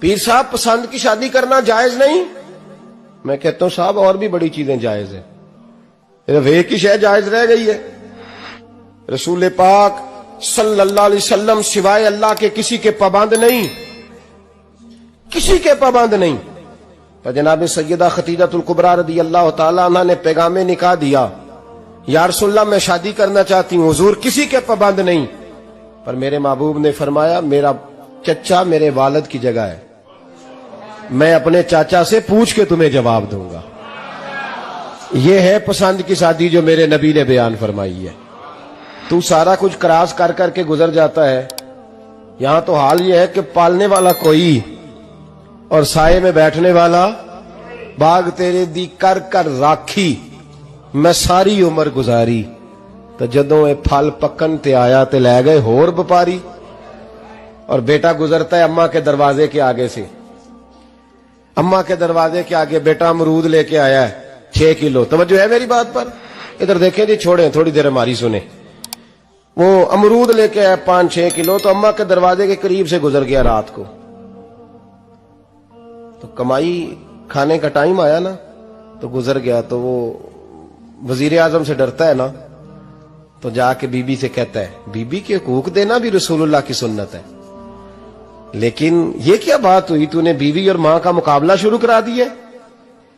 پیر صاحب پسند کی شادی کرنا جائز نہیں؟ میں کہتا ہوں صاحب اور بھی بڑی چیزیں جائز ہیں، صرف ایک ہی شے جائز رہ گئی ہے۔ رسول پاک صلی اللہ علیہ وسلم سوائے اللہ کے کسی کے پابند نہیں، کسی کے پابند نہیں۔ تو جناب سیدہ خدیجہ الکبریٰ رضی اللہ تعالی عنہ نے پیغام نکاح دیا، یا رسول اللہ میں شادی کرنا چاہتی ہوں، حضور کسی کے پابند نہیں، پر میرے محبوب نے فرمایا میرا چچا میرے والد کی جگہ ہے، میں اپنے چاچا سے پوچھ کے تمہیں جواب دوں گا۔ یہ ہے پسند کی شادی جو میرے نبی نے بیان فرمائی ہے۔ تو سارا کچھ کراس کر کر کے گزر جاتا ہے، یہاں تو حال یہ ہے کہ پالنے والا کوئی اور سائے میں بیٹھنے والا، باغ تیرے دی کر کر راکھی میں ساری عمر گزاری، تو جدوں اے پھل پکن تے آیا تے لے گئے ہور بپاری۔ اور بیٹا گزرتا ہے اماں کے دروازے کے آگے سے، اماں کے دروازے کے آگے بیٹا امرود لے کے آیا ہے 6 کلو۔ توجہ ہے میری بات پر؟ ادھر دیکھیں جی، چھوڑیں تھوڑی دیر ہماری سنیں۔ وہ امرود لے کے آیا 5-6 کلو، تو اماں کے دروازے کے قریب سے گزر گیا رات کو، تو کمائی کھانے کا ٹائم آیا نا، تو گزر گیا۔ تو وہ وزیر اعظم سے ڈرتا ہے نا، تو جا کے بی بی سے کہتا ہے بی بی کے حقوق دینا بھی رسول اللہ کی سنت ہے، لیکن یہ کیا بات ہوئی، تو نے بیوی اور ماں کا مقابلہ شروع کرا دیا؟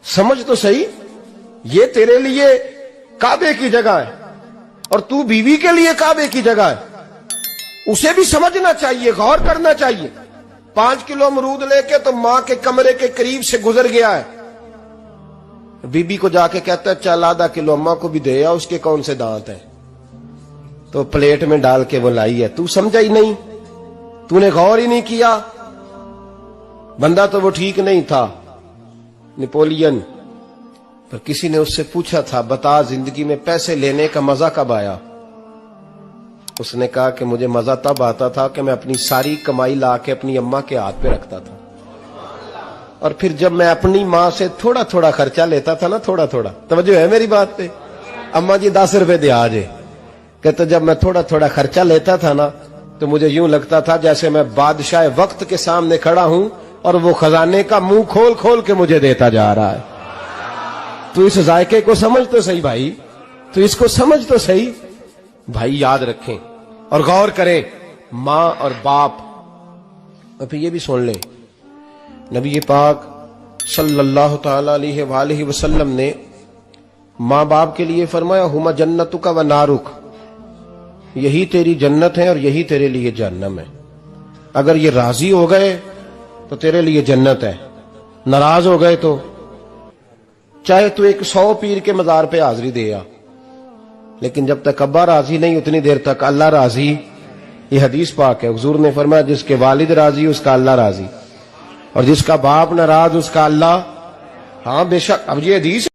سمجھ تو صحیح، یہ تیرے لیے کعبے کی جگہ ہے اور تو بیوی کے لیے کعبے کی جگہ ہے، اسے بھی سمجھنا چاہیے، غور کرنا چاہیے۔ 5 کلو امرود لے کے تو ماں کے کمرے کے قریب سے گزر گیا ہے، بی بی کو جا کے کہتا ہے چل آدھا کلو اماں کو بھی دے آ، اس کے کون سے دانت ہیں، تو پلیٹ میں ڈال کے وہ لائی ہے۔ تو سمجھا ہی نہیں، تو نے غور ہی نہیں کیا۔ بندہ تو وہ ٹھیک نہیں تھا، نیپولین، پر کسی نے اس سے پوچھا تھا بتا زندگی میں پیسے لینے کا مزہ کب آیا؟ اس نے کہا کہ مجھے مزہ تب آتا تھا کہ میں اپنی ساری کمائی لا کے اپنی اماں کے ہاتھ پہ رکھتا تھا، اور پھر جب میں اپنی ماں سے تھوڑا تھوڑا خرچہ لیتا تھا نا، تھوڑا تھوڑا، توجہ ہے میری بات پہ؟ اماں جی 10 روپے دے آجے، کہتے جب میں تھوڑا تھوڑا خرچہ لیتا تھا نا، تو مجھے یوں لگتا تھا جیسے میں بادشاہ وقت کے سامنے کھڑا ہوں اور وہ خزانے کا منہ کھول کھول کے مجھے دیتا جا رہا ہے۔ تو اس ذائقے کو سمجھ تو صحیح بھائی، تو اس کو سمجھ تو صحیح بھائی، یاد رکھیں اور غور کریں۔ ماں اور باپ، اور پھر یہ بھی سن لیں، نبی پاک صلی اللہ تعالی علیہ وآلہ وسلم نے ماں باپ کے لیے فرمایا ہما جنتک و نارک، یہی تیری جنت ہے اور یہی تیرے لیے جہنم ہے۔ اگر یہ راضی ہو گئے تو تیرے لیے جنت ہے، ناراض ہو گئے تو چاہے تو 100 پیر کے مزار پہ حاضری دے آ، لیکن جب تک ابا راضی نہیں اتنی دیر تک اللہ راضی۔ یہ حدیث پاک ہے، حضور نے فرمایا جس کے والد راضی اس کا اللہ راضی، اور جس کا باپ ناراض اس کا اللہ۔ ہاں بے شک، اب یہ حدیث